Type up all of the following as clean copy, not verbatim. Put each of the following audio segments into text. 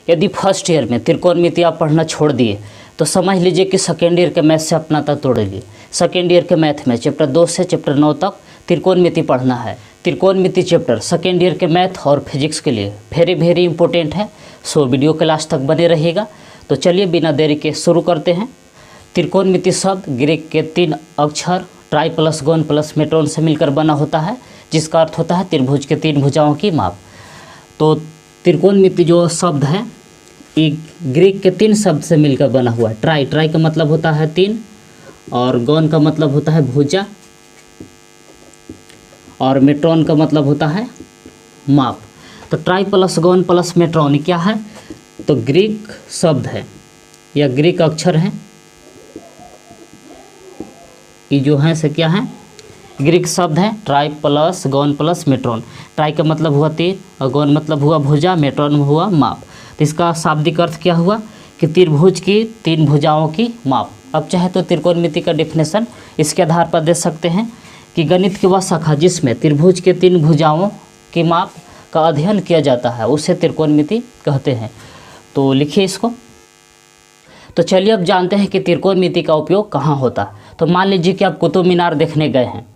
यदि first year में त्रिकोणमिति आप पढ़ना छोड़ दिए तो समझ लीजिए कि सेकेंड ईयर के मैथ से अपना नाता तोड़ लिए। सेकेंड ईयर के मैथ में चैप्टर 2 से चैप्टर 9 तक त्रिकोणमिति पढ़ना है। त्रिकोणमिति चैप्टर सेकेंड ईयर के मैथ और फिजिक्स के लिए वेरी वेरी इंपॉर्टेंट है। सो वीडियो के लास्ट तक बने रहिएगा। तो चलिए बिना देरी के शुरू करते हैं। त्रिकोणमिति शब्द ग्रीक के 3 अक्षर ट्राई प्लस गोन प्लस मेट्रोन से मिलकर बना होता है, जिसका अर्थ होता है त्रिभुज के 3 भुजाओं की माप। तो त्रिकोणमिति जो शब्द है ये ग्रीक के 3 शब्द से मिलकर बना हुआ है। ट्राई का मतलब होता है 3, और गोन का मतलब होता है भुजा, और मेट्रोन का मतलब होता है माप। तो ट्राई प्लस गोन प्लस मेट्रोन क्या है? तो ग्रीक शब्द है या ग्रीक अक्षर है। ये जो है से क्या है? ग्रीक शब्द है ट्राई प्लस गोन प्लस मेट्रोन। ट्राई का मतलब हुआ 3 और गोन मतलब हुआ भुजा, मेट्रोन हुआ माप। तो इसका शाब्दिक अर्थ क्या हुआ कि त्रिभुज की 3 भुजाओं की माप। अब चाहे तो त्रिकोणमिति का डेफिनेशन इसके आधार पर दे सकते हैं कि गणित की वह शाखा जिसमें त्रिभुज के 3 भुजाओं की माप का अध्ययन किया जाता है उसे त्रिकोणमिति कहते हैं। तो लिखिए इसको। तो चलिए अब जानते हैं कि त्रिकोणमिति का उपयोग कहाँ होता है। तो मान लीजिए कि आप कुतुब मीनार देखने गए हैं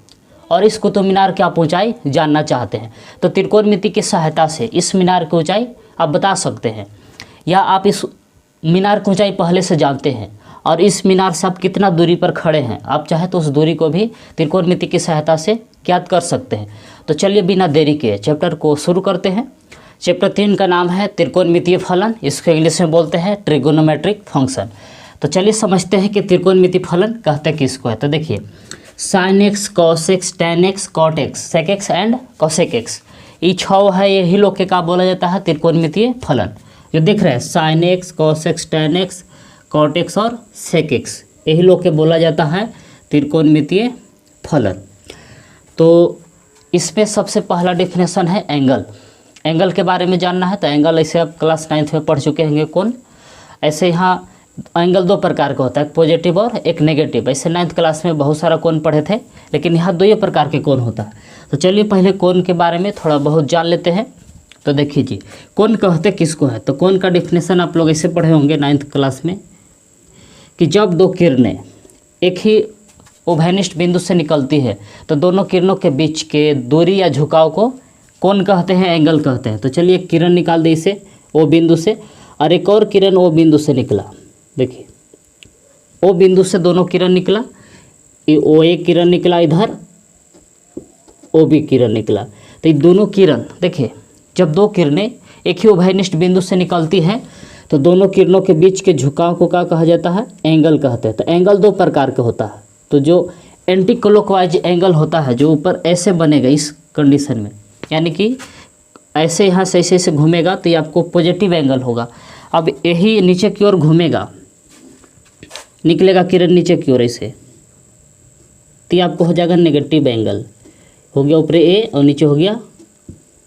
और इस कुतुब मीनार की आप ऊंचाई जानना चाहते हैं, तो त्रिकोणमिति की सहायता से इस मीनार की ऊंचाई आप बता सकते हैं। या आप इस मीनार की ऊंचाई पहले से जानते हैं और इस मीनार से आप कितना दूरी पर खड़े हैं, आप चाहे तो उस दूरी को भी त्रिकोणमिति की सहायता से ज्ञात कर सकते हैं। तो चलिए बिना देरी के चैप्टर को शुरू करते हैं। चैप्टर 3 का नाम है त्रिकोणमितीय फलन। इसको इंग्लिश में बोलते हैं ट्रिगोनोमेट्रिक फंक्शन। तो चलिए समझते हैं कि त्रिकोणमितीय फलन कहते किसको है। तो देखिए sine x, cos x, tan x, cot x, sec x and cosec x, ये 6 है। यही लोग के क्या बोला जाता है? त्रिकोणमितीय फलन। जो दिख रहा है sine x, cos x, tan x, cot x और सेक एक्स, यही लोग के बोला जाता है त्रिकोणमितीय फलन। तो इसमें सबसे पहला डेफिनेशन है एंगल। एंगल के बारे में जानना है तो एंगल ऐसे आप क्लास 9th में पढ़ चुके होंगे कौन। ऐसे यहाँ एंगल 2 प्रकार का होता है, एक पॉजिटिव और एक नेगेटिव। ऐसे 9th क्लास में बहुत सारा कोण पढ़े थे, लेकिन यहाँ 2 ही प्रकार के कोण होता है। तो चलिए पहले कोण के बारे में थोड़ा बहुत जान लेते हैं। तो देखिए जी, कोण कहते किसको है? तो कोण का डेफिनेशन आप लोग ऐसे पढ़े होंगे 9th क्लास में कि जब 2 किरणें एक ही उभयनिष्ठ बिंदु से निकलती है तो दोनों किरणों के बीच के दूरी या झुकाव को कोण कहते हैं, एंगल कहते हैं। तो चलिए एक किरण निकाल दे इसे ओ बिंदु से, और एक और किरण ओ बिंदु से निकला। देखिए ओ बिंदु से दोनों किरण निकला, ये ओ ए किरण निकला, इधर ओ बी किरण निकला। तो ये दोनों किरण देखिए, जब 2 किरणें एक ही उभयनिष्ठ बिंदु से निकलती हैं तो दोनों किरणों के बीच के झुकाव को क्या कहा जाता है? एंगल कहते हैं। तो एंगल 2 प्रकार का होता है। तो जो एंटी क्लॉकवाइज एंगल होता है, जो ऊपर ऐसे बनेगा इस कंडीशन में, यानी कि ऐसे यहाँ से ऐसे घूमेगा तो ये आपको पॉजिटिव एंगल होगा। अब यही नीचे की ओर घूमेगा, निकलेगा किरण नीचे की ओर ऐसे, तो ये आपको हो जाएगा नेगेटिव एंगल। हो गया ऊपर ए और नीचे हो गया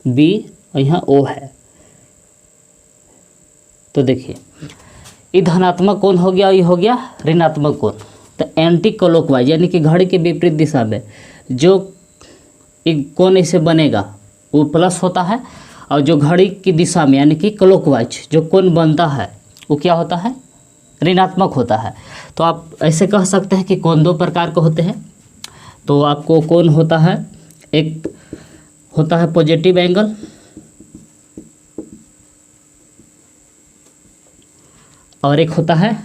बी और यहाँ ओ है। तो देखिए ये धनात्मक कोण हो गया, ये हो गया ऋणात्मक कोण। तो एंटी क्लॉकवाइज यानी कि घड़ी के विपरीत दिशा में जो एक कोण ऐसे बनेगा वो प्लस होता है, और जो घड़ी की दिशा में यानी कि क्लॉकवाइज जो कोण बनता है वो क्या होता है? ऋणात्मक होता है। तो आप ऐसे कह सकते हैं कि कोण 2 प्रकार के होते हैं। तो आपको कोण होता है, एक होता है पॉजिटिव एंगल और एक होता है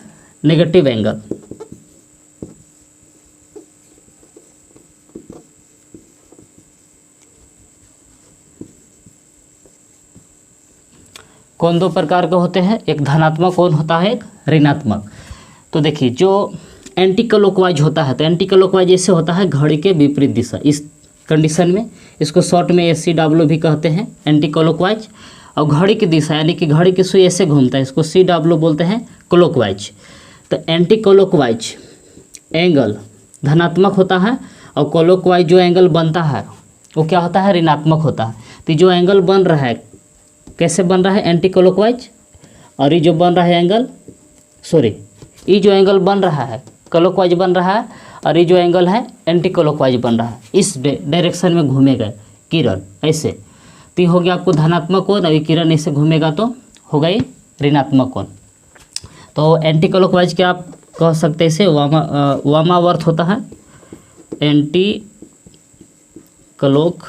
नेगेटिव एंगल। कोण 2 प्रकार के होते हैं, एक धनात्मक कोण होता है, एक ऋणात्मक। तो देखिए जो एंटी क्लॉकवाइज होता है, तो एंटी क्लॉकवाइज ऐसे होता है घड़ी के विपरीत दिशा। इस कंडीशन में इसको शॉर्ट में SCW भी कहते हैं, एंटी क्लॉकवाइज। और घड़ी की दिशा यानी कि घड़ी की सुई ऐसे घूमता है, इसको CW बोलते हैं, क्लॉकवाइज। तो एंटी क्लॉकवाइज एंगल धनात्मक होता है और क्लॉकवाइज जो एंगल बनता है वो क्या होता है? ऋणात्मक होता है। तो जो एंगल बन रहा है कैसे बन रहा है? Anti clockwise. और ये जो बन रहा है एंगल, सॉरी, ये जो एंगल बन रहा है क्लॉकवाइज बन रहा है, और ये जो एंगल है एंटी क्लॉकवाइज बन रहा है। इस डायरेक्शन में घूमेगा किरण ऐसे, तो ये हो गया आपको धनात्मक कोण। और ये किरण ऐसे घूमेगा तो होगा ये ऋणात्मक कोण। तो एंटी क्लॉकवाइज क्या आप कह सकते हैं इसे, वामावर्त होता है, एंटी क्लॉकवाइज।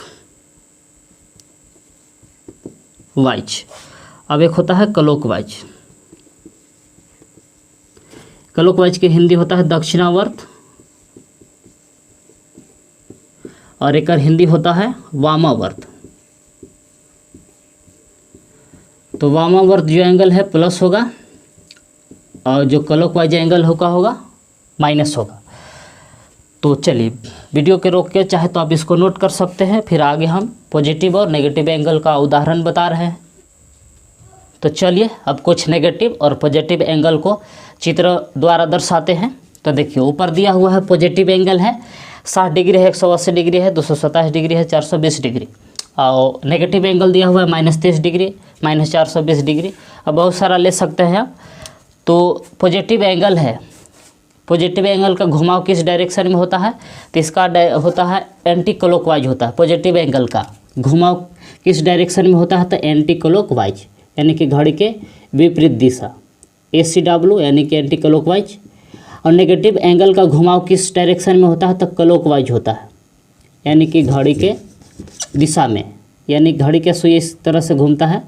अब एक होता है क्लॉकवाइज। क्लॉकवाइज की हिंदी होता है दक्षिणावर्त, और एक हिंदी होता है वामावर्त। तो वामावर्त जो एंगल है प्लस होगा, और जो क्लॉकवाइज एंगल होगा माइनस होगा। तो चलिए वीडियो के रोक के चाहे तो आप इसको नोट कर सकते हैं, फिर आगे हम पॉजिटिव और नेगेटिव एंगल का उदाहरण बता रहे हैं। तो चलिए अब कुछ नेगेटिव और पॉजिटिव एंगल को चित्र द्वारा दर्शाते हैं। तो देखिए ऊपर दिया हुआ है पॉजिटिव एंगल है 60 डिग्री है, 180 डिग्री है, 227 डिग्री है, 420 डिग्री। और नेगेटिव एंगल दिया हुआ है -30 डिग्री, -420 डिग्री। अब बहुत सारा ले सकते हैं आप। तो पॉजिटिव एंगल है, पॉजिटिव एंगल का घुमाव किस डायरेक्शन में होता है, तो इसका होता है एंटी क्लॉकवाइज होता है। पॉजिटिव एंगल का घुमाव किस डायरेक्शन में होता है, तो एंटी क्लॉकवाइज, यानी कि घड़ी के विपरीत दिशा, ACW यानी कि एंटी क्लॉकवाइज। और नेगेटिव एंगल का घुमाव किस डायरेक्शन में होता है, तो क्लॉकवाइज होता है, यानी कि घड़ी के दिशा में, यानी घड़ी के सुई इस तरह से घूमता है,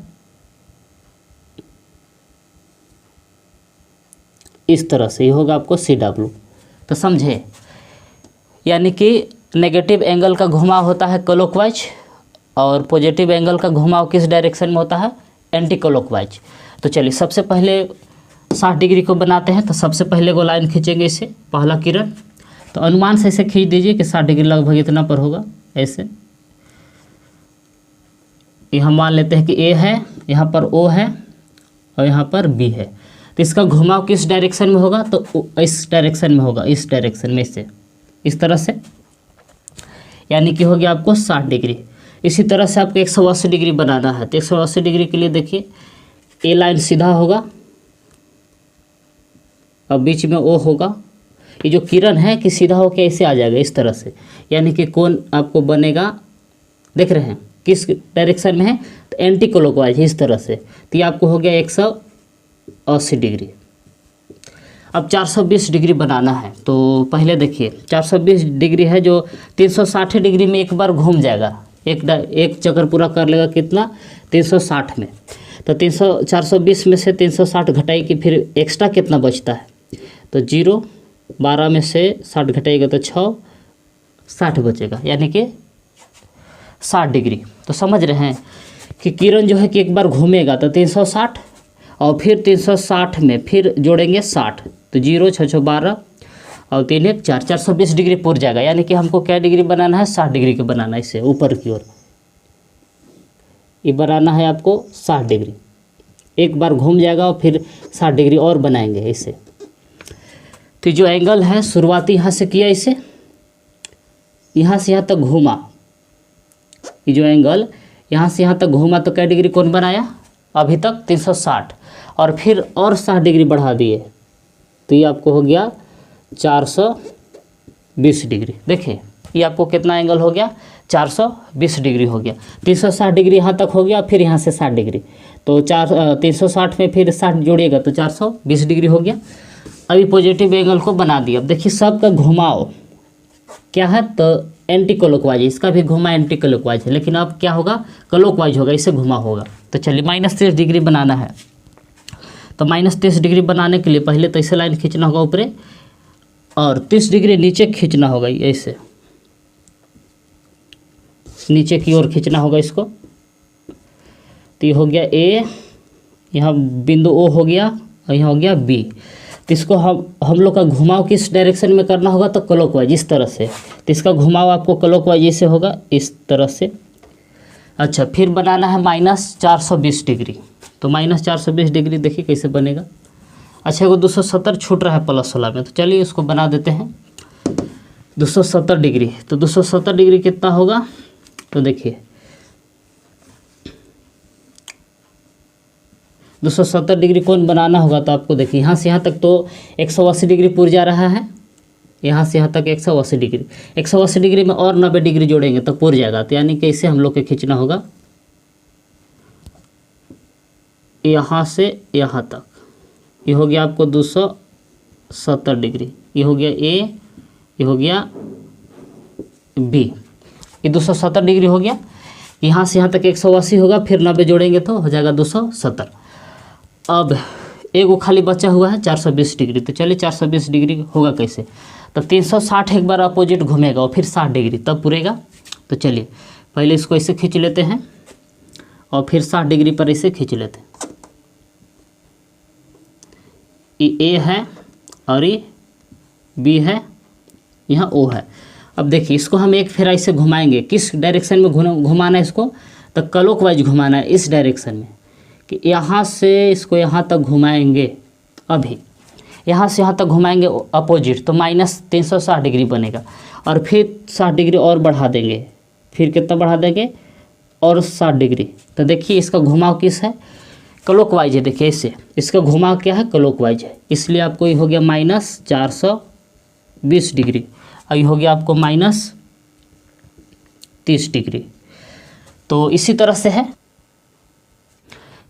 इस तरह से। ये होगा आपको CW। तो समझे, यानी कि नेगेटिव एंगल का घुमाव होता है क्लॉकवाइज, और पॉजिटिव एंगल का घुमाव किस डायरेक्शन में होता है, एंटी क्लॉकवाइज। तो चलिए सबसे पहले 60 डिग्री को बनाते हैं। तो सबसे पहले वो लाइन खींचेंगे इसे, पहला किरण। तो अनुमान से इसे खींच दीजिए कि 60 डिग्री लगभग इतना पर होगा, ऐसे। ये हम मान लेते हैं कि A है, यहाँ पर O है, और यहाँ पर B है। तो इसका घुमाव किस डायरेक्शन में होगा, तो इस डायरेक्शन में होगा, इस डायरेक्शन में से, इस तरह से, यानी कि हो गया आपको 60 डिग्री। इसी तरह से आपको 180 डिग्री बनाना है। तो 180 डिग्री के लिए देखिए A लाइन सीधा होगा, और बीच में O होगा। ये जो किरण है कि सीधा होकर ऐसे आ जाएगा इस तरह से, यानी कि कोण आपको बनेगा, देख रहे हैं किस डायरेक्शन में है, तो एंटी क्लॉकवाइज इस तरह से। तो ये आपको हो गया 180 डिग्री। अब 420 डिग्री बनाना है। तो पहले देखिए 420 डिग्री है जो 360 डिग्री में एक बार घूम जाएगा, एक चक्कर पूरा कर लेगा, कितना, 360 में। तो 420 में से 360 घटाई कि फिर एक्स्ट्रा कितना बचता है, तो 0, 12 में से 60 घटाएगा तो 6, 60 बचेगा, यानी कि 60 डिग्री। तो समझ रहे हैं कि किरण जो है कि एक बार घूमेगा तो 360, और फिर 360 में फिर जोड़ेंगे 60, तो 0, 6, 6, 12 और 3, 1, 4, 420 डिग्री पूर जाएगा। यानी कि हमको क्या डिग्री बनाना है, 60 डिग्री का बनाना है। इसे ऊपर की ओर ये बनाना है आपको 60 डिग्री, एक बार घूम जाएगा और फिर 60 डिग्री और बनाएंगे इसे। तो जो एंगल है शुरुआती यहाँ से किया, इसे यहाँ से यहाँ तक घूमा, ये जो एंगल यहाँ से यहाँ तक घूमा, तो क्या डिग्री कोण बनाया, अभी तक 360, और फिर और 60 डिग्री बढ़ा दिए, तो ये आपको हो गया 420 डिग्री। देखिए ये आपको कितना एंगल हो गया, 420 डिग्री हो गया। 360 डिग्री यहाँ तक हो गया, फिर यहाँ से 60 डिग्री, तो 360 में फिर 60 जोड़िएगा तो 420 डिग्री हो गया। अभी पॉजिटिव एंगल को बना दिया। अब देखिए सबका घुमाव क्या है, तो एंटी क्लॉकवाइज, इसका भी घुमा एंटी क्लॉकवाइज है, लेकिन अब क्या होगा, क्लॉकवाइज होगा, इसे घुमा होगा। तो चलिए -30 डिग्री बनाना है। तो -30 डिग्री बनाने के लिए पहले तो इसे लाइन खींचना होगा ऊपरे, और 30 डिग्री नीचे खींचना होगा, ऐसे नीचे की ओर खींचना होगा इसको। तो ये हो गया A, यहाँ बिंदु O हो गया, और यहाँ हो गया B। तो इसको हम लोग का घुमाव किस डायरेक्शन में करना होगा, तो क्लॉकवाइज, इस तरह से। तो इसका घुमाव आपको क्लॉकवाइज ऐसे होगा, इस तरह से। अच्छा, फिर बनाना है -420 डिग्री। तो -420 डिग्री देखिए कैसे बनेगा। अच्छा, वो 270 छूट रहा है प्लस वाला में, तो चलिए इसको बना देते हैं 270 डिग्री। तो 270 डिग्री कितना होगा, तो देखिए 270 डिग्री कोण बनाना होगा, तो आपको देखिए यहाँ से यहाँ तक तो 180 डिग्री पूर जा रहा है, यहाँ से यहाँ तक 180 डिग्री। 180 डिग्री में और 90 डिग्री जोड़ेंगे तो पूर जाएगा। तो यानी कि इसे हम लोग को खींचना होगा, यहाँ से यहाँ तक, ये हो गया आपको 270 डिग्री। ये हो गया ए, ये हो गया बी, ये 270 डिग्री हो गया। यहाँ से यहाँ तक 180 होगा, फिर 90 जोड़ेंगे तो हो जाएगा 270। अब एक वो खाली बचा हुआ है 420 डिग्री। तो चलिए 420 डिग्री होगा कैसे, तो 360 एक बार अपोजिट घूमेगा और फिर 60 डिग्री तब पूरेगा। तो चलिए पहले इसको ऐसे खींच लेते हैं और फिर 60 डिग्री पर इसे खींच लेते हैं। ये ए है और ये बी है, यहाँ ओ है। अब देखिए इसको हम एक फेरा इसे घुमाएंगे, किस डायरेक्शन में घुमाना है इसको, तो क्लॉकवाइज घुमाना है इस डायरेक्शन में, कि यहाँ से इसको यहाँ तक घुमाएंगे। अभी यहाँ से यहाँ तक घुमाएंगे अपोजिट, तो -360 डिग्री बनेगा और फिर 60 डिग्री और बढ़ा देंगे, फिर कितना बढ़ा देंगे और 60 डिग्री। तो देखिए इसका घुमाव किस है, क्लॉकवाइज है। देखिए इससे इसका घुमाव क्या है, क्लॉकवाइज है, इसलिए आपको ये हो गया -420 डिग्री और ये हो गया आपको -30 डिग्री। तो इसी तरह से है।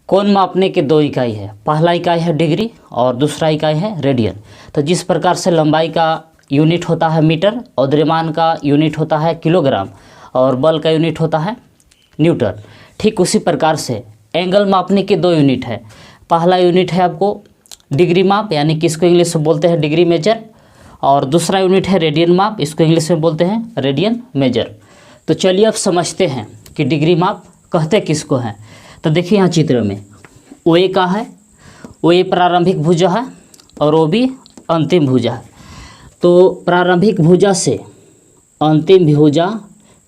कोण मापने के दो इकाई है, पहला इकाई है डिग्री और दूसरा इकाई है रेडियन। तो जिस प्रकार से लंबाई का यूनिट होता है मीटर और द्रव्यमान का यूनिट होता है किलोग्राम और बल का यूनिट होता है न्यूटन, ठीक उसी प्रकार से एंगल मापने के दो यूनिट है। पहला यूनिट है आपको डिग्री माप, यानी कि इसको इंग्लिश में बोलते हैं डिग्री मेजर, और दूसरा यूनिट है रेडियन माप, इसको इंग्लिश में बोलते हैं रेडियन मेजर। तो चलिए अब समझते हैं कि डिग्री माप कहते किसको हैं। तो देखिए यहाँ चित्र में ओ ए का है, ओ ए प्रारंभिक भुजा है और ओ बी अंतिम भुजा है। तो प्रारंभिक भुजा से अंतिम भुजा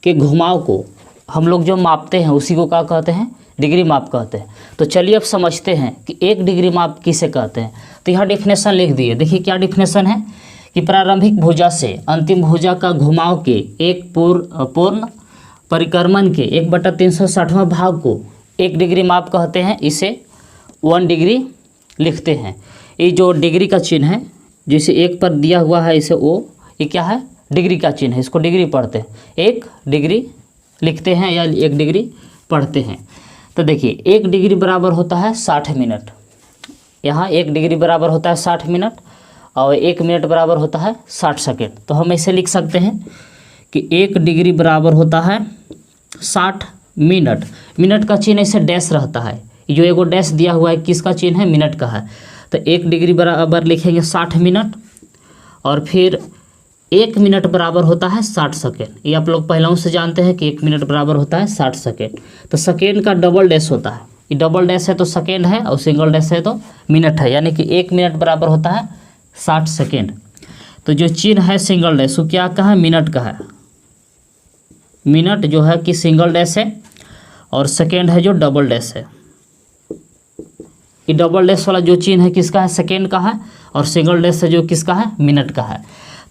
के घुमाव को हम लोग जो मापते हैं उसी को क्या कहते हैं, डिग्री माप कहते हैं। तो चलिए अब समझते हैं कि एक डिग्री माप किसे कहते हैं। तो यहाँ डेफिनेशन लिख दिए, देखिए क्या डेफिनेशन है कि प्रारंभिक भुजा से अंतिम भुजा का घुमाव के एक पूर्ण परिक्रमण के 1/360वां भाग को 1 डिग्री माप कहते हैं। इसे 1 डिग्री लिखते हैं। ये जो डिग्री का चिन्ह है, जैसे एक पर दिया हुआ है इसे ओ, ये क्या है, डिग्री का चिन्ह है, इसको डिग्री पढ़ते हैं, 1 डिग्री लिखते हैं या 1 डिग्री पढ़ते हैं। तो देखिए 1 डिग्री बराबर होता है 60 मिनट, यहाँ 1 डिग्री बराबर होता है 60 मिनट और 1 मिनट बराबर होता है 60 सेकेंड। तो हम ऐसे लिख सकते हैं कि 1 डिग्री बराबर होता है 60 मिनट। मिनट का चिन्ह ऐसे डैश रहता है, जो एगो डैश दिया हुआ है किसका चिन्ह है, मिनट का है। तो 1 डिग्री बराबर लिखेंगे 60 मिनट और फिर 1 मिनट बराबर होता है 60 सेकेंड। ये आप लोग पहले से जानते हैं कि 1 मिनट बराबर होता है 60 सेकेंड। तो सेकेंड का डबल डैश होता है, ये डबल डैश है तो सेकेंड है और सिंगल डैश है तो मिनट है, यानी कि 1 मिनट बराबर होता है 60 सेकेंड। तो जो चिन्ह है सिंगल डैश वो क्या का है, मिनट का है। मिनट जो है कि सिंगल डैश है और सेकेंड है जो डबल डैश है। ये डबल डैश वाला जो चिन्ह है किसका है, सेकेंड का है, और सिंगल डैश है जो किसका है, मिनट का है।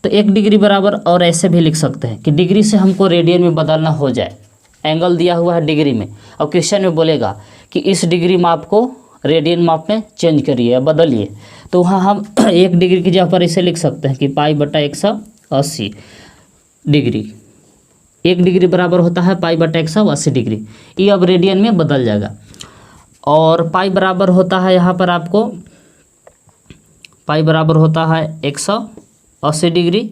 तो 1 डिग्री बराबर, और ऐसे भी लिख सकते हैं कि डिग्री से हमको रेडियन में बदलना हो जाए। एंगल दिया हुआ है डिग्री में और क्वेश्चन में बोलेगा कि इस डिग्री माप को रेडियन माप में चेंज करिए या बदलिए, तो वहाँ हम 1 डिग्री की जगह पर इसे लिख सकते हैं कि π/180 डिग्री। 1 डिग्री बराबर होता है π/180 डिग्री। ये अब रेडियन में बदल जाएगा। और पाई बराबर होता है यहाँ पर आपको, पाई बराबर होता है 180 डिग्री।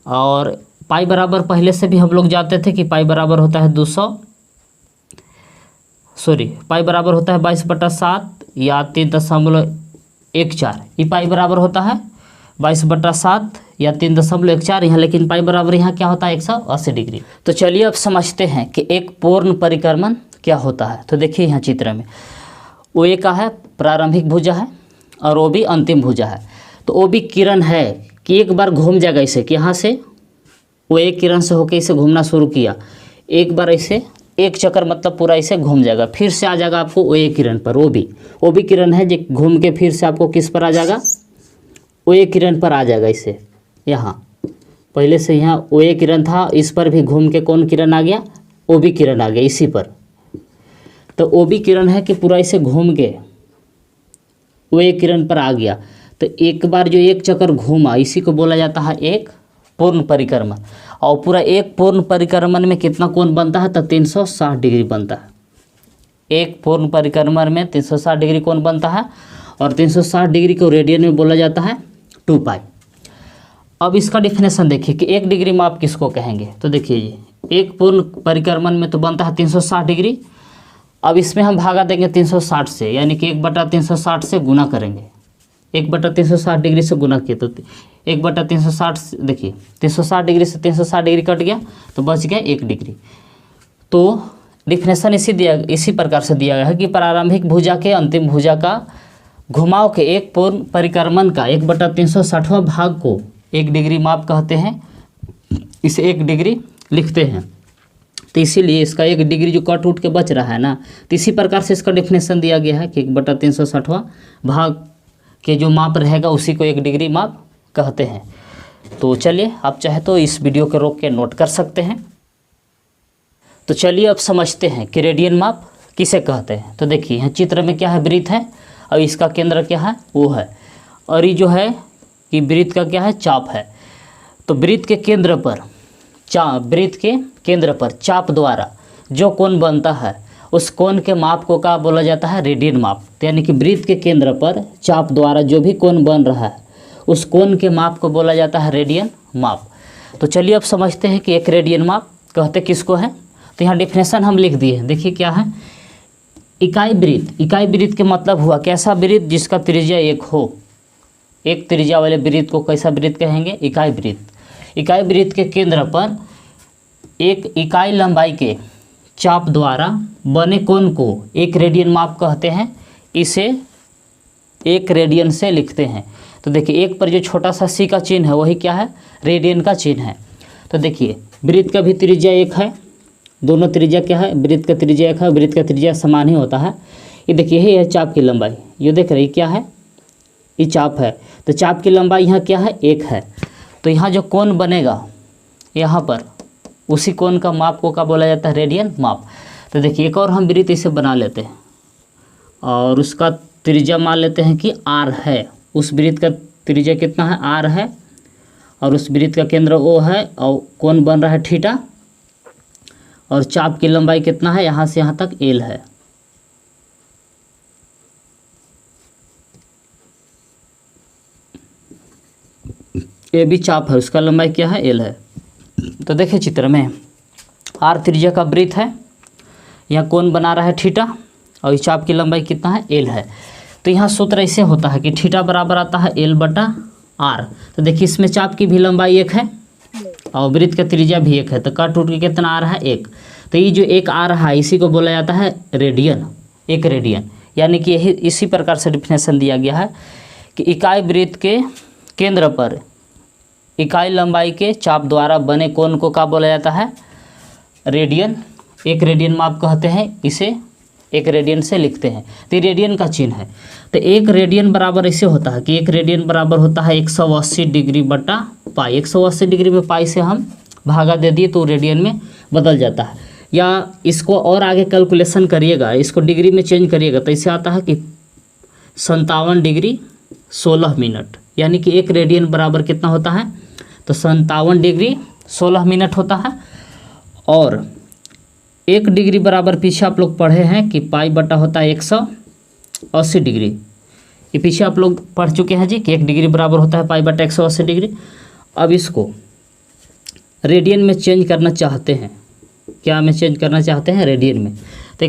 और पाई बराबर पहले से भी हम लोग जानते थे कि पाई बराबर होता है पाई बराबर होता है 22/7 या 3.14। ये पाई बराबर होता है 22/7 या 3.14 यहाँ, लेकिन पाई बराबर यहाँ क्या होता है 180 डिग्री। तो चलिए अब समझते हैं कि एक पूर्ण परिक्रमण क्या होता है। तो देखिए यहाँ चित्र में ओ ए का है प्रारंभिक भुजा है और ओ बी अंतिम भुजा है। तो ओ बी किरण है कि एक बार घूम जाएगा इसे, कि यहाँ से वो एक किरण से होकर इसे घूमना शुरू किया, एक बार इसे एक चक्कर मतलब पूरा इसे घूम जाएगा, फिर से आ जाएगा आपको ओ ए किरण पर। ओ बी किरण है जो घूम के फिर से आपको किस पर आ जाएगा, ओ ए किरण पर आ जाएगा। इसे यहाँ पहले से यहाँ ओ ए किरण था, इस पर भी घूम के कौन किरण आ गया, ओ बी किरण आ गया इसी पर। तो ओ बी किरण है कि पूरा इसे घूम के ओ ए किरण पर आ गया। तो एक बार जो एक चक्कर घूमा इसी को बोला जाता है एक पूर्ण परिक्रमण। और पूरा एक पूर्ण परिक्रमण में कितना कोण बनता है, तो 360 डिग्री बनता है। एक पूर्ण परिक्रमण में 360 डिग्री कोण बनता है और 360 डिग्री को रेडियन में बोला जाता है 2 पाई। अब इसका डिफिनेशन देखिए कि 1 डिग्री माप किसको कहेंगे। तो देखिए ये एक पूर्ण परिक्रमण में तो बनता है 360 डिग्री। अब इसमें हम भागा देंगे 360 से, यानी कि 1/360 से गुना करेंगे। 1/360 डिग्री से गुना किए तो 1/360 देखिए 360 डिग्री से 360 डिग्री कट गया तो बच गया 1 डिग्री। तो डिफिनेशन इसी प्रकार से दिया गया है कि प्रारंभिक भुजा के अंतिम भुजा का घुमाव के एक पूर्ण परिक्रमण का 1/360वां भाग को 1 डिग्री माप कहते हैं। इसे 1 डिग्री लिखते हैं। तो इसीलिए इसका 1 डिग्री जो कट उठ के बच रहा है ना, तो इसी प्रकार से इसका डिफिनेशन दिया गया है कि 1/360वां भाग के जो माप रहेगा उसी को 1 डिग्री माप कहते हैं। तो चलिए आप चाहे तो इस वीडियो को रोक के नोट कर सकते हैं। तो चलिए अब समझते हैं कि रेडियन माप किसे कहते हैं। तो देखिए यहाँ चित्र में क्या है, वृत्त है और इसका केंद्र क्या है, वो है। और ये जो है कि वृत्त का क्या है, चाप है। तो वृत्त के केंद्र पर चाप द्वारा जो कोण बनता है उस कोण के माप को क्या बोला जाता है, रेडियन माप। तो यानी कि वृत्त के केंद्र पर चाप द्वारा जो भी कोण बन रहा है उस कोण के माप को बोला जाता है रेडियन माप। तो चलिए अब समझते हैं कि एक रेडियन माप कहते किसको है। तो यहाँ डिफिनेशन हम लिख दिए हैं। देखिए क्या है, इकाई वृत्त के मतलब हुआ कैसा वृत्त जिसका त्रिज्या 1 हो। एक त्रिज्या वाले वृत्त को कैसा वृत्त कहेंगे, इकाई वृत्त। इकाई वृत्त के केंद्र पर एक इकाई लंबाई के चाप द्वारा बने कोण को 1 रेडियन माप कहते हैं। इसे 1 रेडियन से लिखते हैं। तो देखिए एक पर जो छोटा सा सी का चिन्ह है वही क्या है, रेडियन का चिन्ह है। तो देखिए वृत्त का भी त्रिज्या 1 है, दोनों त्रिज्या क्या है, वृत्त का त्रिज्या 1 है, वृत्त का त्रिज्या समान ही होता है। ये देखिए यही है चाप की लंबाई, ये देख रही क्या है, ये चाप है। तो चाप की लंबाई यहाँ क्या है, 1 है। तो यहाँ जो कोण बनेगा यहाँ पर उसी कोण का माप को क्या बोला जाता है, रेडियन माप। तो देखिए एक और हम वृत्त इसे बना लेते हैं और उसका त्रिज्या मान लेते हैं कि r है। उस वृत्त का त्रिज्या कितना है, r है, और उस वृत्त का केंद्र O है और कोण बन रहा है थीटा, और चाप की लंबाई कितना है, यहाँ से यहाँ तक l है। ये भी चाप है, उसका लंबाई क्या है, l है। तो देखिए चित्र में r त्रिज्या का वृत्त है, यहाँ कोण बना रहा है थीटा और इस चाप की लंबाई कितना है, l है। तो यहाँ सूत्र ऐसे होता है कि थीटा बराबर आता है l/r। तो देखिए इसमें चाप की भी लंबाई 1 है और वृत्त का त्रिज्या भी 1 है। तो कट उठ के कितना आ रहा है, 1। तो ये जो 1 आ रहा है इसी को बोला जाता है रेडियन, 1 रेडियन। यानी कि यही इसी प्रकार से डिफिनेशन दिया गया है कि इकाई वृत्त के केंद्र पर इकाई लंबाई के चाप द्वारा बने कोण को क्या बोला जाता है, रेडियन। 1 रेडियन माप कहते हैं, इसे 1 रेडियन से लिखते हैं। तो रेडियन का चिन्ह है। तो 1 रेडियन बराबर ऐसे होता है कि 1 रेडियन बराबर होता है 180 डिग्री बटा पाई। 180 डिग्री में पाई से हम भागा दे दिए तो रेडियन में बदल जाता है। या इसको और आगे कैलकुलेशन करिएगा, इसको डिग्री में चेंज करिएगा तो ऐसे आता है कि 57 डिग्री 16 मिनट। यानी कि 1 रेडियन बराबर कितना होता है, तो 57 डिग्री 16 मिनट होता है। और 1 डिग्री बराबर पीछे आप लोग पढ़े हैं कि पाई बटा होता है 180 डिग्री। ये पीछे आप लोग पढ़ चुके हैं जी कि 1 डिग्री बराबर होता है पाई बटा 180 डिग्री। अब इसको रेडियन में चेंज करना चाहते हैं, क्या में चेंज करना चाहते हैं, रेडियन में। तो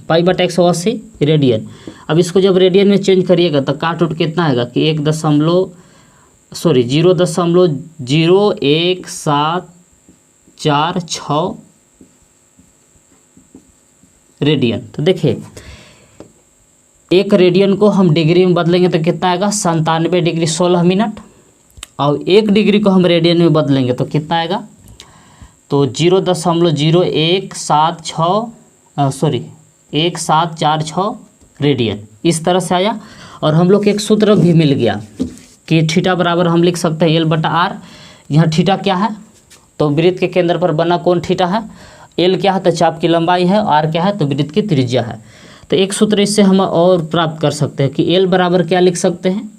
पाई बटा 180 रेडियन। अब इसको जब रेडियन में चेंज करिएगा तो काट उठ कितना आएगा कि 0.01746 रेडियन। तो देखिए 1 रेडियन को हम डिग्री में बदलेंगे तो कितना आएगा, 97 डिग्री 16 मिनट। और 1 डिग्री को हम रेडियन में बदलेंगे तो कितना आएगा, तो 0.1746 रेडियन। इस तरह से आया। और हम लोग एक सूत्र भी मिल गया कि थीटा बराबर हम लिख सकते हैं l/r। यहाँ थीटा क्या है, तो वृत्त के केंद्र पर बना कोण थीटा है, l क्या है तो चाप की लंबाई है, r क्या है तो वृत्त की त्रिज्या है। तो एक सूत्र इससे हम और प्राप्त कर सकते हैं कि l बराबर क्या लिख सकते हैं,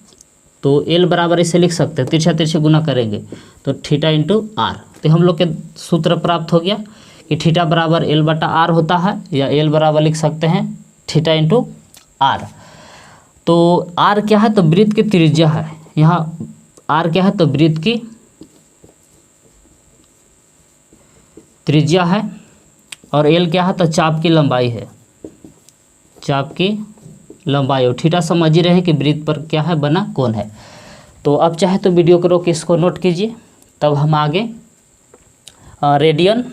तो l बराबर इसे लिख सकते हैं, तिरछा तिरछे गुना करेंगे तो थीटा × r। तो हम लोग के सूत्र प्राप्त हो गया कि थीटा बराबर एल बटा आर होता है, या एल बराबर लिख सकते हैं थीटा इंटू आर। तो आर क्या है, तो वृत्त की त्रिज्या है, यहाँ आर क्या है, तो वृत्त की त्रिज्या है, और एल क्या है, तो चाप की लंबाई है, चाप की लंबाई। और थीटा समझ ही रहे कि वृत्त पर क्या है, बना कोण है। तो अब चाहे तो वीडियो को रोक के इसको नोट कीजिए, तब हम आगे रेडियन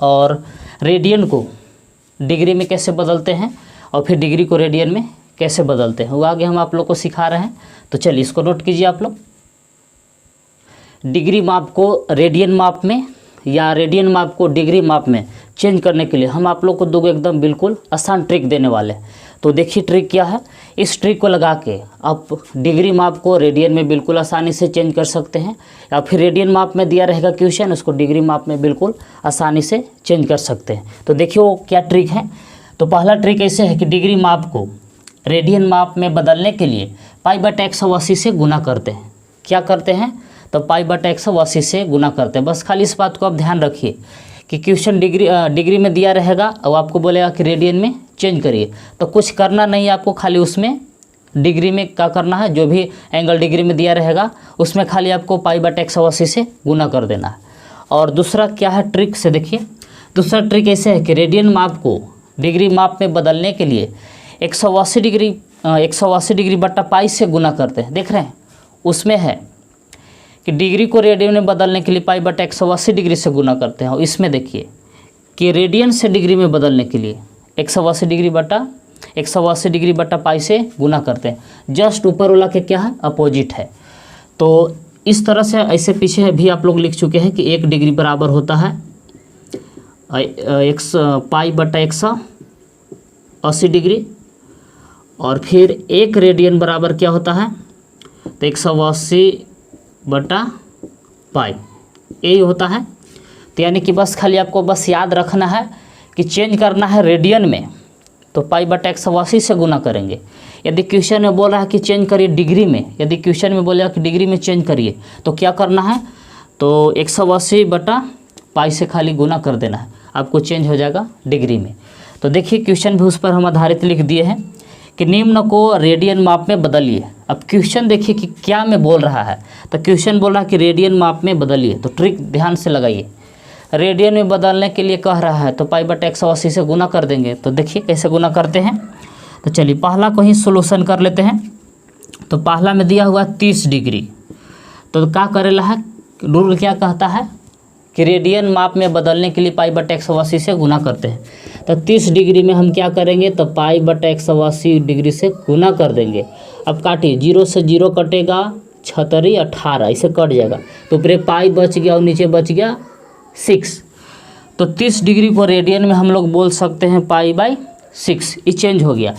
और रेडियन को डिग्री में कैसे बदलते हैं और फिर डिग्री को रेडियन में कैसे बदलते हैं वो आगे हम आप लोग को सिखा रहे हैं। तो चलिए इसको नोट कीजिए आप लोग। डिग्री माप को रेडियन माप में या रेडियन माप को डिग्री माप में चेंज करने के लिए हम आप लोग को दो एकदम बिल्कुल आसान ट्रिक देने वाले हैं। तो देखिए ट्रिक क्या है, इस ट्रिक को लगा के आप डिग्री माप को रेडियन में बिल्कुल आसानी से चेंज कर सकते हैं, या फिर रेडियन माप में दिया रहेगा क्वेश्चन, उसको डिग्री माप में बिल्कुल आसानी से चेंज कर सकते हैं। तो देखिए वो क्या ट्रिक है। तो पहला ट्रिक ऐसे है कि डिग्री माप को रेडियन माप में बदलने के लिए पाई बटा 180 से गुना करते हैं। क्या करते हैं, तो पाई बटा 180 से गुना करते हैं। बस खाली इस बात को आप ध्यान रखिए कि क्वेश्चन डिग्री में दिया रहेगा और आपको बोलेगा कि रेडियन में चेंज करिए, तो कुछ करना नहीं है आपको, खाली उसमें डिग्री में क्या करना है, जो भी एंगल डिग्री में दिया रहेगा उसमें खाली आपको पाई बटा 180 से गुना कर देना है। और दूसरा क्या है ट्रिक से देखिए, दूसरा ट्रिक ऐसे है कि रेडियन माप को डिग्री माप में बदलने के लिए 180 डिग्री बटा पाई से गुना करते हैं। देख रहे हैं उसमें है कि डिग्री को रेडियन में बदलने के लिए पाई बटा 180 डिग्री से गुना करते हैं, और इसमें देखिए कि रेडियन से डिग्री में बदलने के लिए 180 डिग्री बटा पाई से गुना करते हैं। जस्ट ऊपर वाला के क्या है, अपोजिट है। तो इस तरह से ऐसे पीछे भी आप लोग लिख चुके हैं कि 1 डिग्री बराबर होता है पाई बटा 180 डिग्री, और फिर 1 रेडियन बराबर क्या होता है, तो 180 बटा पाई यही होता है। तो यानी कि बस खाली आपको बस याद रखना है कि चेंज करना है रेडियन में, तो पाई बटा 180 से गुना करेंगे। यदि क्वेश्चन में बोल रहा है कि चेंज करिए डिग्री में, यदि क्वेश्चन में बोलेगा कि डिग्री में चेंज करिए, तो क्या करना है, तो 180 बटा पाई से खाली गुना कर देना है, आपको चेंज हो जाएगा डिग्री में। तो देखिए क्वेश्चन भी उस पर हम आधारित लिख दिए हैं कि निम्न को रेडियन माप में बदलिए। अब क्वेश्चन देखिए कि क्या में बोल रहा है, तो क्वेश्चन बोल रहा है कि रेडियन माप में बदलिए। तो ट्रिक ध्यान से लगाइए, रेडियन में बदलने के लिए कह रहा है तो पाई बटा 180 से गुना कर देंगे। तो देखिए कैसे गुना करते हैं। तो चलिए पहला को ही सोल्यूशन कर लेते हैं। तो पहला में दिया हुआ 30 डिग्री, तो क्या करेला है, रूल क्या कहता है कि रेडियन माप में बदलने के लिए पाई बटा 180 से गुना करते हैं। तो 30 डिग्री में हम क्या करेंगे, तो पाई बटा 180 डिग्री से गुना कर देंगे। अब काटिए, 0 से 0 कटेगा, 76 18 ऐसे कट जाएगा, तो ऊपर पाई बच गया और नीचे बच गया 6। तो 30 डिग्री को रेडियन में हम लोग बोल सकते हैं पाई बाई 6, ये चेंज हो गया।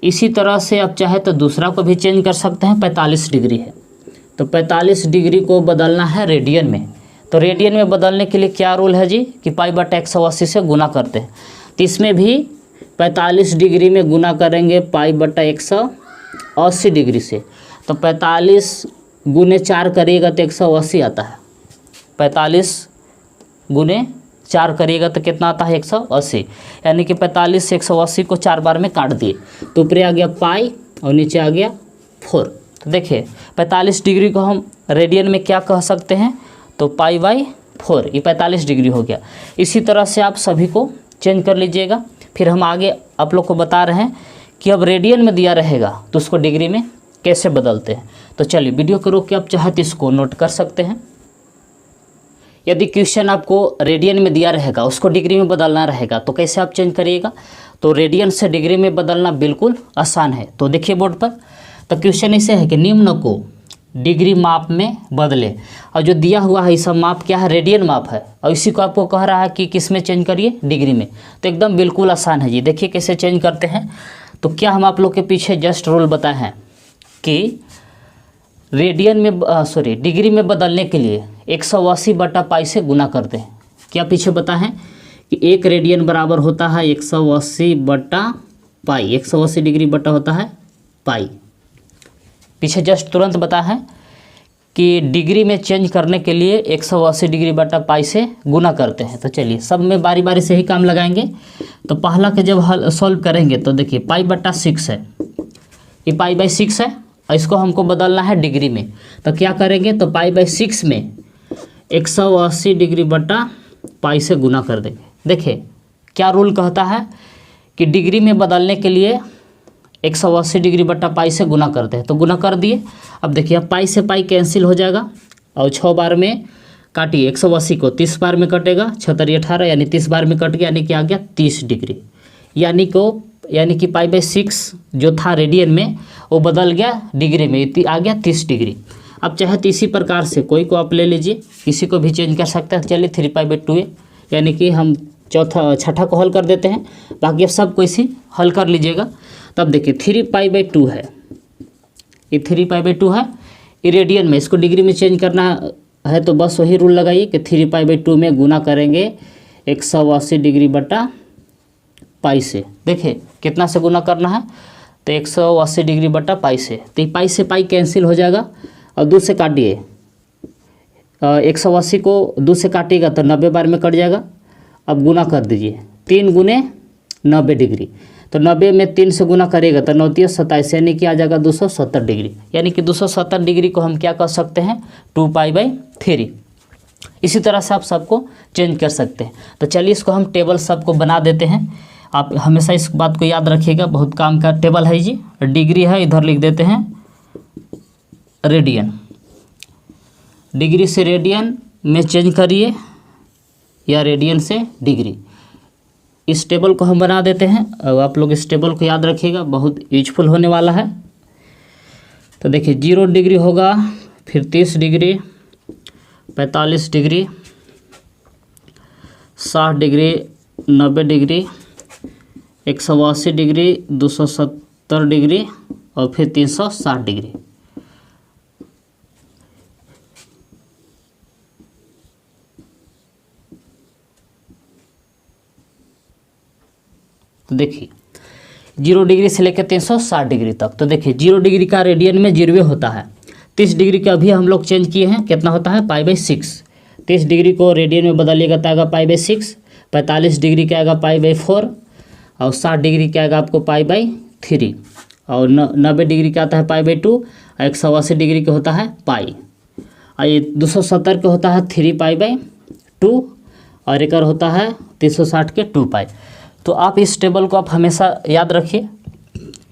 इसी तरह से आप चाहे तो दूसरा को भी चेंज कर सकते हैं, 45 डिग्री है, तो 45 डिग्री को बदलना है रेडियन में। तो रेडियन में बदलने के लिए क्या रूल है जी, कि पाई बटा 180 से गुना करते हैं। तो इसमें भी 45 डिग्री में गुना करेंगे पाई बटा 180 डिग्री से। तो 45 गुने 4 करिएगा तो 180 आता है, 45 गुने 4 करिएगा तो कितना आता है, 180। यानी कि 45 से 180 को 4 बार में काट दिए, तो ऊपर आ गया पाई और नीचे आ गया 4। तो देखिए 45 डिग्री को हम रेडियन में क्या कह सकते हैं, तो पाई बाई 4, ये 45 डिग्री हो गया। इसी तरह से आप सभी को चेंज कर लीजिएगा। फिर हम आगे आप लोग को बता रहे हैं कि अब रेडियन में दिया रहेगा तो उसको डिग्री में कैसे बदलते हैं। तो चलिए वीडियो को रोक के आप चाहे तो इसको नोट कर सकते हैं। यदि क्वेश्चन आपको रेडियन में दिया रहेगा, उसको डिग्री में बदलना रहेगा, तो कैसे आप चेंज करिएगा, तो रेडियन से डिग्री में बदलना बिल्कुल आसान है। तो देखिए बोर्ड पर, तो क्वेश्चन ऐसे है कि निम्न को डिग्री माप में बदले, और जो दिया हुआ है इसका माप क्या है, रेडियन माप है, और इसी को आपको कह रहा है कि किस में चेंज करिए, डिग्री में। तो एकदम बिल्कुल आसान है जी। देखिए कैसे चेंज करते हैं। तो क्या हम आप लोग के पीछे जस्ट रूल बताए हैं कि रेडियन में डिग्री में बदलने के लिए 180 बटा पाई से गुना करते हैं। क्या पीछे बताए हैं कि 1 रेडियन बराबर होता है 180 बटा पाई, 180 डिग्री बटा होता है पाई। पीछे जस्ट तुरंत बता है कि डिग्री में चेंज करने के लिए 180 डिग्री बटा पाई से गुना करते हैं। तो चलिए सब में बारी बारी से ही काम लगाएंगे। तो पहला के जब हल सॉल्व करेंगे तो देखिए पाई बटा 6 है, ये पाई बाई 6 है और इसको हमको बदलना है डिग्री में। तो क्या करेंगे, तो पाई बाई 6 में 180 डिग्री बटा पाई से गुना कर देंगे। देखिए क्या रूल कहता है कि डिग्री में बदलने के लिए 180 डिग्री बटा पाई से गुना करते हैं। तो गुना कर दिए। अब देखिए अब पाई से पाई कैंसिल हो जाएगा और 6 बार में काटिए 180 को 30 बार में कटेगा, 6 3 18 यानी 30 बार में कट गया, यानी कि आ गया 30 डिग्री। यानी कि पाई बाई 6 जो था रेडियन में वो बदल गया डिग्री में, आ गया 30 डिग्री। अब चाहे तो इसी प्रकार से कोई को आप ले लीजिए, किसी को भी चेंज कर सकते हैं। चलिए 3 पाई बाई 2 है, यानी कि हम छठा को हल कर देते हैं, बाकी अब सब को इसी हल कर लीजिएगा। तब देखिए 3 पाई बाई 2 है, ये 3 पाई बाई 2 है, ये रेडियन में, इसको डिग्री में चेंज करना है तो बस वही रूल लगाइए कि 3 पाई बाई 2 में गुना करेंगे 180 डिग्री बटा पाई से। देखिए कितना से गुना करना है, तो 180 डिग्री बटा पाई से। तो पाई से पाई कैंसिल हो जाएगा और 2 से काटिए, 180 को 2 से काटिएगा तो 90 बार में कट जाएगा। अब गुना कर दीजिए, 3 गुने 90 डिग्री, तो 90 में 3 से गुना करेगा तो 9 3 27, यानी कि आ जाएगा 270 डिग्री। यानी कि 270 डिग्री को हम क्या कर सकते हैं, 2 पाई बाई 3। इसी तरह से आप सबको चेंज कर सकते हैं। तो चलिए इसको हम टेबल सबको बना देते हैं। आप हमेशा इस बात को याद रखिएगा, बहुत काम का टेबल है जी। डिग्री है, इधर लिख देते हैं रेडियन, डिग्री से रेडियन में चेंज करिए या रेडियन से डिग्री। इस टेबल को हम बना देते हैं और आप लोग इस टेबल को याद रखिएगा, बहुत यूजफुल होने वाला है। तो देखिए 0 डिग्री होगा, फिर 30 degree, 45 degree, 60 degree, 90 degree, 180 degree, 270 degree और फिर 360 डिग्री। तो देखिए 0 डिग्री से लेकर 360 डिग्री तक। तो देखिए 0 डिग्री का रेडियन में 0 होता है। 30 डिग्री का अभी हम लोग चेंज किए हैं, कितना होता है, पाई बाई 6। 30 डिग्री को रेडियन में बदलिएगा तो आएगा पाई बाई 6। 45 डिग्री का आएगा पाई बाई 4 और 60 डिग्री का आएगा आपको पाई बाई 3 और 90 डिग्री का आता है पाई बाई 2 और 180 डिग्री का होता है पाई और ये 270 का होता है 3 पाई बाई 2 और एक और होता है 360 के 2 पाई। तो आप इस टेबल को आप हमेशा याद रखिए,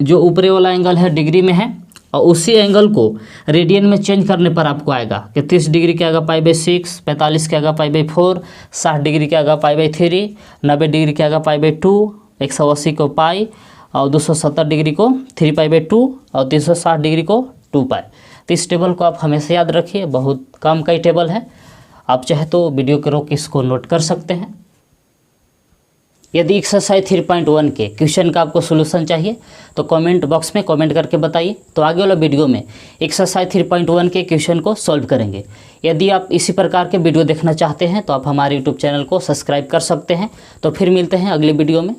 जो ऊपरी वाला एंगल है डिग्री में है और उसी एंगल को रेडियन में चेंज करने पर आपको आएगा कि 30 डिग्री का आएगा पाई बाई 6, 45 का आएगा पाई बाई 4, 60 डिग्री का आएगा पाई बाई 3, 90 डिग्री का आएगा पाई बाई 2, 180 को पाई और 270 डिग्री को 3 पाई बाई 2 और 360 डिग्री को 2 पाई। तो इस टेबल को आप हमेशा याद रखिए, बहुत काम का ही टेबल है। आप चाहे तो वीडियो के रोक इसको नोट कर सकते हैं। यदि एक्सरसाइज 3.1 के क्वेश्चन का आपको सोल्यूशन चाहिए तो कमेंट बॉक्स में कमेंट करके बताइए, तो आगे वाला वीडियो में एक्सरसाइज 3.1 के क्वेश्चन को सॉल्व करेंगे। यदि आप इसी प्रकार के वीडियो देखना चाहते हैं तो आप हमारे यूट्यूब चैनल को सब्सक्राइब कर सकते हैं। तो फिर मिलते हैं अगले वीडियो में।